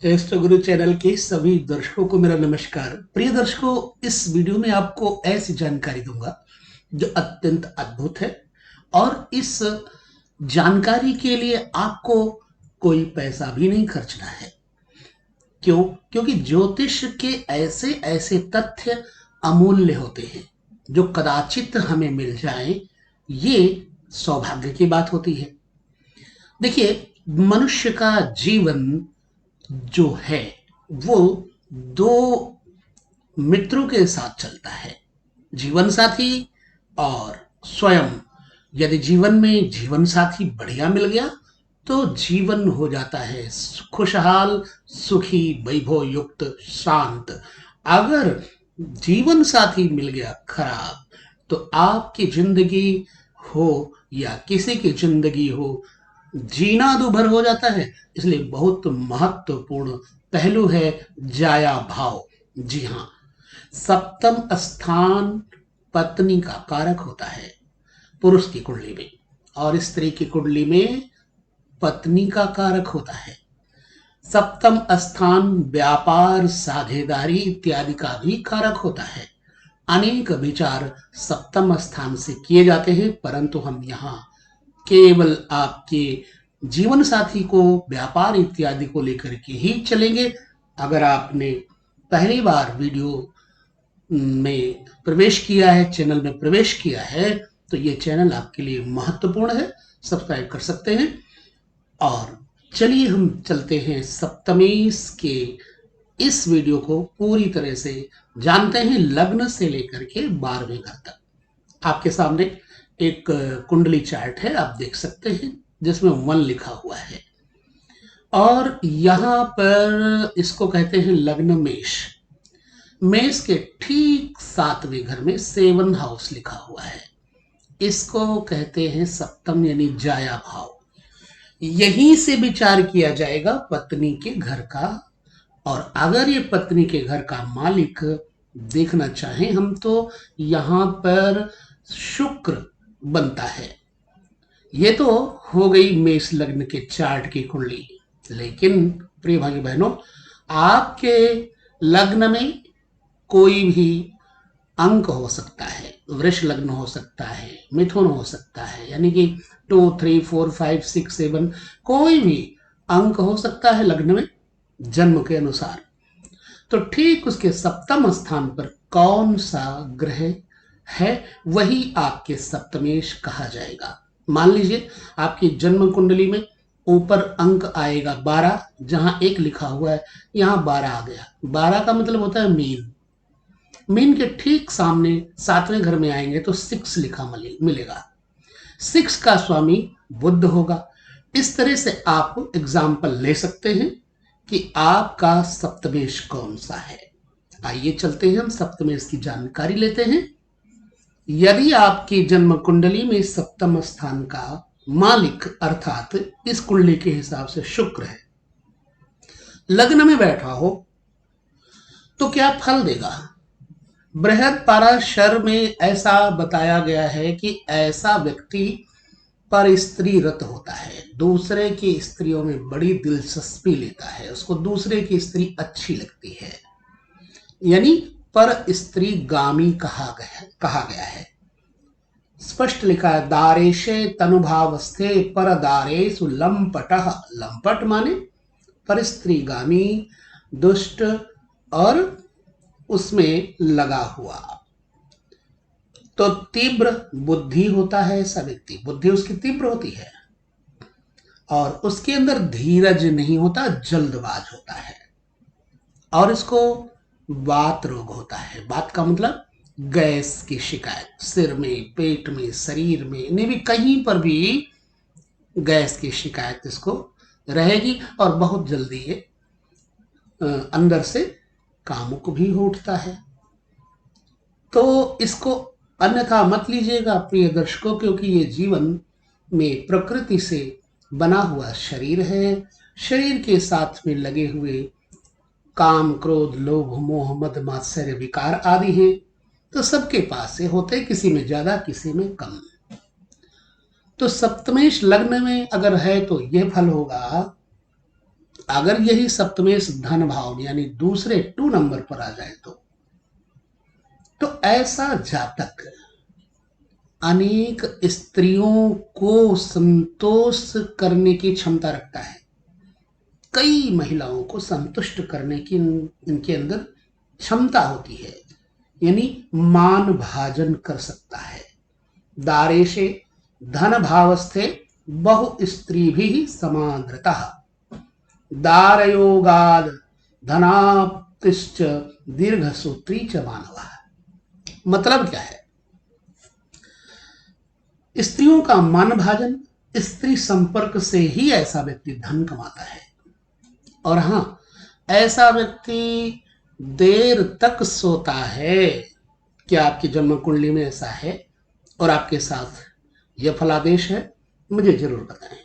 Test गुरु channel के सभी दर्शकों को मेरा नमस्कार। प्रिय दर्शकों, इस वीडियो में आपको ऐसी जानकारी दूंगा जो अत्यंत अद्भुत है और इस जानकारी के लिए आपको कोई पैसा भी नहीं खर्चना है। क्यों? क्योंकि ज्योतिष के ऐसे ऐसे तथ्य अमूल्य होते हैं जो कदाचित हमें मिल जाए, ये सौभाग्य की बात होती है। देखिए, मनुष्य का जीवन जो है वो दो मित्रों के साथ चलता है, जीवन साथी और स्वयं। यदि जीवन में जीवन साथी बढ़िया मिल गया तो जीवन हो जाता है खुशहाल, सुखी, वैभव युक्त, शांत। अगर जीवन साथी मिल गया खराब तो आपकी जिंदगी हो या किसी की जिंदगी हो, जीना दूभर हो जाता है। इसलिए बहुत महत्वपूर्ण पहलू है जाया भाव। जी हाँ, सप्तम स्थान पत्नी का कारक होता है पुरुष की कुंडली में, और स्त्री की कुंडली में पत्नी का कारक होता है। सप्तम स्थान व्यापार, साझेदारी इत्यादि का भी कारक होता है। अनेक विचार सप्तम स्थान से किए जाते हैं, परंतु हम यहाँ केवल आपके जीवन साथी को, व्यापार इत्यादि को लेकर के ही चलेंगे। अगर आपने पहली बार वीडियो में प्रवेश किया है, चैनल में प्रवेश किया है, तो ये चैनल आपके लिए महत्वपूर्ण है, सब्सक्राइब कर सकते हैं। और चलिए हम चलते हैं सप्तमेश के इस वीडियो को पूरी तरह से जानते हैं, लग्न से लेकर के 12वें घर तक। आपके सामने एक कुंडली चार्ट है, आप देख सकते हैं, जिसमें 1 लिखा हुआ है और यहाँ पर इसको कहते हैं लग्न मेष। मेष के ठीक 7वें घर में 7 हाउस लिखा हुआ है, इसको कहते हैं सप्तम यानी जाया भाव। यहीं से विचार किया जाएगा पत्नी के घर का। और अगर ये पत्नी के घर का मालिक देखना चाहें हम, तो यहाँ पर शुक्र बनता है। ये तो हो गई मेष लग्न के चार्ट की कुंडली। लेकिन प्रिय भाई बहनों, आपके लग्न में कोई भी अंक हो सकता है। वृष लग्न हो सकता है, मिथुन हो सकता है, यानी कि 2, 3, 4, 5, 6, 7 कोई भी अंक हो सकता है लग्न में जन्म के अनुसार। तो ठीक उसके सप्तम स्थान पर कौन सा ग्रह है, वही आपके सप्तमेश कहा जाएगा। मान लीजिए आपकी जन्म कुंडली में ऊपर अंक आएगा 12, जहां 1 लिखा हुआ है, यहां 12 आ गया। 12 का मतलब होता है मीन। मीन के ठीक सामने 7वें घर में आएंगे तो 6 लिखा मिलेगा। 6 का स्वामी बुध होगा। इस तरह से आप एग्जाम्पल ले सकते हैं कि आपका सप्तमेश कौन सा है। आइए चलते हैं, हम सप्तमेश की जानकारी लेते हैं। यदि आपकी जन्म कुंडली में सप्तम स्थान का मालिक अर्थात इस कुंडली के हिसाब से शुक्र है, लग्न में बैठा हो, तो क्या फल देगा? बृहद पराशर में ऐसा बताया गया है कि ऐसा व्यक्ति पर स्त्री रत होता है, दूसरे की स्त्रियों में बड़ी दिलचस्पी लेता है, उसको दूसरे की स्त्री अच्छी लगती है, यानी पर स्त्री गामी कहा गया है। स्पष्ट लिखा है, दारेशे तनुभावस्थे पर दारेषु लंपटः। लंपट माने पर स्त्री गामी, दुष्ट और उसमें लगा हुआ। तो तीव्र बुद्धि होता है ऐसा व्यक्ति, बुद्धि उसकी तीव्र होती है और उसके अंदर धीरज नहीं होता, जल्दबाज होता है। और इसको वात रोग होता है। वात का मतलब गैस की शिकायत, सिर में, पेट में, शरीर में, इन्हें भी कहीं पर भी गैस की शिकायत इसको रहेगी और बहुत जल्दी ये अंदर से कामुक भी उठता है। तो इसको अन्यथा मत लीजिएगा प्रिय दर्शकों, क्योंकि ये जीवन में प्रकृति से बना हुआ शरीर है। शरीर के साथ में लगे हुए काम, क्रोध, लोभ, मोह, मद, मात्सर्य, विकार आदि हैं, तो सबके पास से होते, किसी में ज्यादा किसी में कम। तो सप्तमेश लग्न में अगर है तो यह फल होगा अगर यही सप्तमेश धन भाव यानी दूसरे 2 नंबर पर आ जाए तो ऐसा जातक अनेक स्त्रियों को संतोष करने की क्षमता रखता है, कई महिलाओं को संतुष्ट करने की इनके अंदर क्षमता होती है, यानी मान भाजन कर सकता है। दारेशे धन भावस्थे बहु स्त्री भी समाद्रता दारयोगाद धनाप्तिश्च दीर्घ सूत्री च मानवा। मतलब क्या है? स्त्रियों का मन भाजन, स्त्री संपर्क से ही ऐसा व्यक्ति धन कमाता है। और हां, ऐसा व्यक्ति देर तक सोता है। क्या आपकी जन्म कुंडली में ऐसा है और आपके साथ यह फलादेश है? मुझे जरूर बताएं।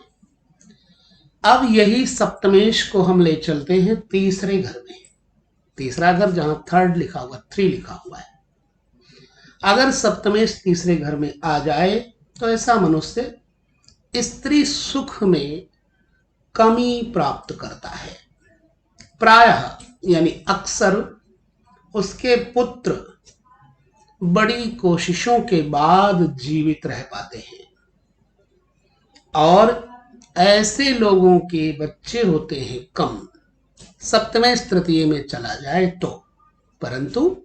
अब यही सप्तमेश को हम ले चलते हैं तीसरे घर में। तीसरा घर जहां 3 लिखा हुआ, 3 लिखा हुआ है। अगर सप्तमेश तीसरे घर में आ जाए तो ऐसा मनुष्य स्त्री सुख में कमी प्राप्त करता है। प्रायः यानी अक्सर उसके पुत्र बड़ी कोशिशों के बाद जीवित रह पाते हैं और ऐसे लोगों के बच्चे होते हैं कम, सप्तमेश तृतीय में चला जाए तो। परंतु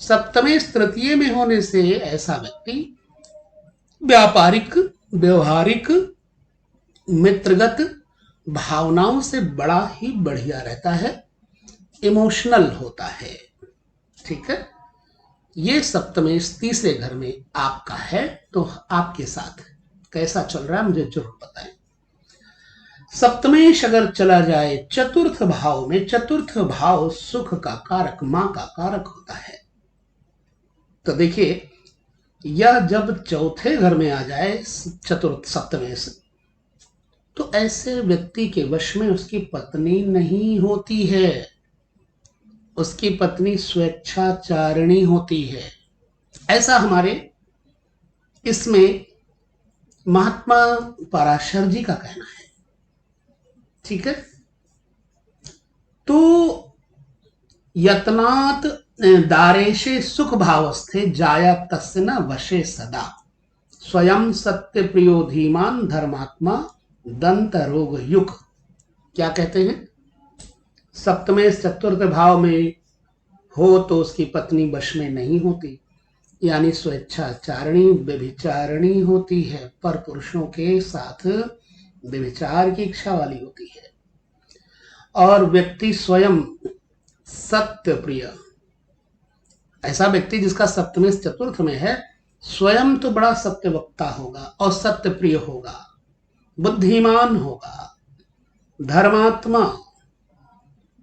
सप्तमेश तृतीय में होने से ऐसा व्यक्ति व्यापारिक, व्यवहारिक, मित्रगत भावनाओं से बड़ा ही बढ़िया रहता है, इमोशनल होता है। ठीक है, ये सप्तमेश तीसरे घर में आपका है तो आपके साथ कैसा चल रहा है मुझे जरूर बताएं। सप्तमेश अगर चला जाए चतुर्थ भाव में, चतुर्थ भाव सुख का कारक, मां का कारक होता है, तो देखिए यह जब चौथे घर में आ जाए चतुर्थ सप्तमेश, तो ऐसे व्यक्ति के वश में उसकी पत्नी नहीं होती है, उसकी पत्नी स्वेच्छाचारिणी होती है। ऐसा हमारे इसमें महात्मा पराशर जी का कहना है। ठीक है, तो यत्नात् दारेशे सुख भावस्थे जाया तस्य न वशे सदा स्वयं सत्य प्रियो धीमान धर्मात्मा दंत रोग युग। क्या कहते हैं? सप्तमेश चतुर्थ भाव में हो तो उसकी पत्नी वश में नहीं होती, यानी स्वेच्छाचारिणी, व्यभिचारिणी होती है, पर पुरुषों के साथ व्यभिचार की इच्छा वाली होती है। और व्यक्ति स्वयं सत्य प्रिय, ऐसा व्यक्ति जिसका सप्तमेश चतुर्थ में है, स्वयं तो बड़ा सत्य वक्ता होगा और सत्य प्रिय होगा, बुद्धिमान होगा, धर्मात्मा,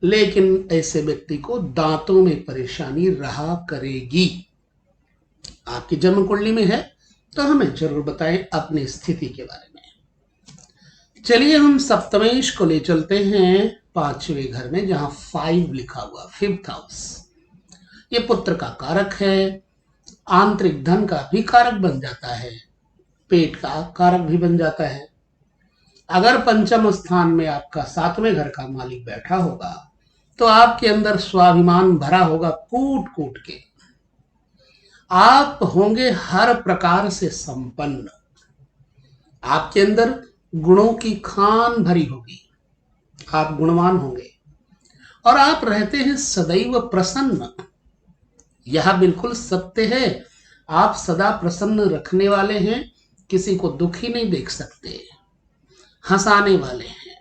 लेकिन ऐसे व्यक्ति को दांतों में परेशानी रहा करेगी। आपकी जन्म कुंडली में है तो हमें जरूर बताएं अपनी स्थिति के बारे में। चलिए हम सप्तमेश को ले चलते हैं पांचवें घर में, जहां 5 लिखा हुआ, 5th हाउस। ये पुत्र का कारक है, आंतरिक धन का भी कारक बन जाता है, पेट का कारक भी बन जाता है। अगर पंचम स्थान में आपका 7वें घर का मालिक बैठा होगा तो आपके अंदर स्वाभिमान भरा होगा कूट कूट के। आप होंगे हर प्रकार से संपन्न, आपके अंदर गुणों की खान भरी होगी, आप गुणवान होंगे और आप रहते हैं सदैव प्रसन्न। यह बिल्कुल सत्य है, आप सदा प्रसन्न रखने वाले हैं, किसी को दुखी नहीं देख सकते, हंसाने वाले हैं,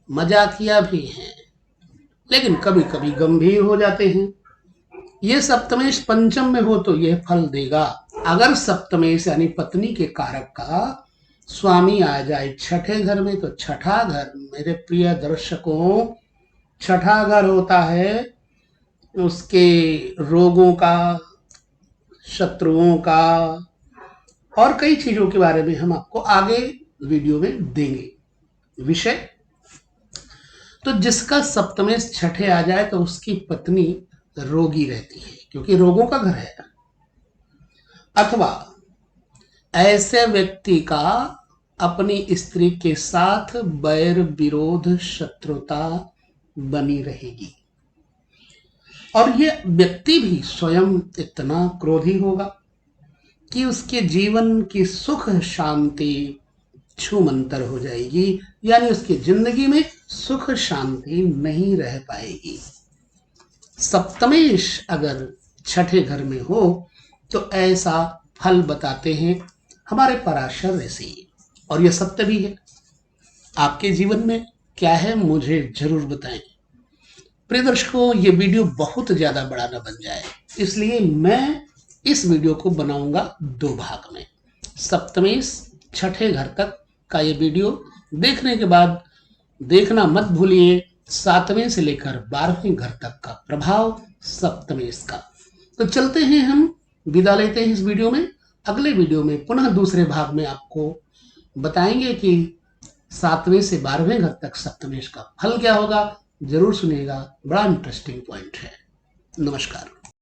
मजाकिया भी हैं, लेकिन कभी कभी गंभीर हो जाते हैं। ये सप्तमेश पंचम में हो तो यह फल देगा। अगर सप्तमेश यानी पत्नी के कारक का स्वामी आ जाए छठे घर में, तो छठा घर मेरे प्रिय दर्शकों, छठा घर होता है उसके रोगों का, शत्रुओं का और कई चीजों के बारे में हम आपको आगे वीडियो में देंगे विषय। तो जिसका सप्तमेश छठे आ जाए तो उसकी पत्नी रोगी रहती है, क्योंकि रोगों का घर है। अथवा ऐसे व्यक्ति का अपनी स्त्री के साथ बैर विरोध शत्रुता बनी रहेगी और ये व्यक्ति भी स्वयं इतना क्रोधी होगा कि उसके जीवन की सुख शांति छूमंतर हो जाएगी, यानी उसकी जिंदगी में सुख शांति नहीं रह पाएगी। सप्तमेश अगर छठे घर में हो तो ऐसा फल बताते हैं हमारे पराशर ऋषि, और यह सत्य भी है। आपके जीवन में क्या है मुझे जरूर बताएं। प्रिय दर्शकों, ये वीडियो बहुत ज्यादा बड़ा न बन जाए, इसलिए मैं इस वीडियो को बनाऊंगा 2 भाग में। सप्तमेश छठे घर तक का ये वीडियो देखने के बाद देखना मत भूलिए 7वें से लेकर 12वें घर तक का प्रभाव सप्तमेश का। तो चलते हैं, हम विदा लेते हैं इस वीडियो में। अगले वीडियो में पुनः दूसरे भाग में आपको बताएंगे कि 7वें से 12वें घर तक सप्तमेश का फल क्या होगा। जरूर सुनिएगा, बड़ा इंटरेस्टिंग पॉइंट है। नमस्कार।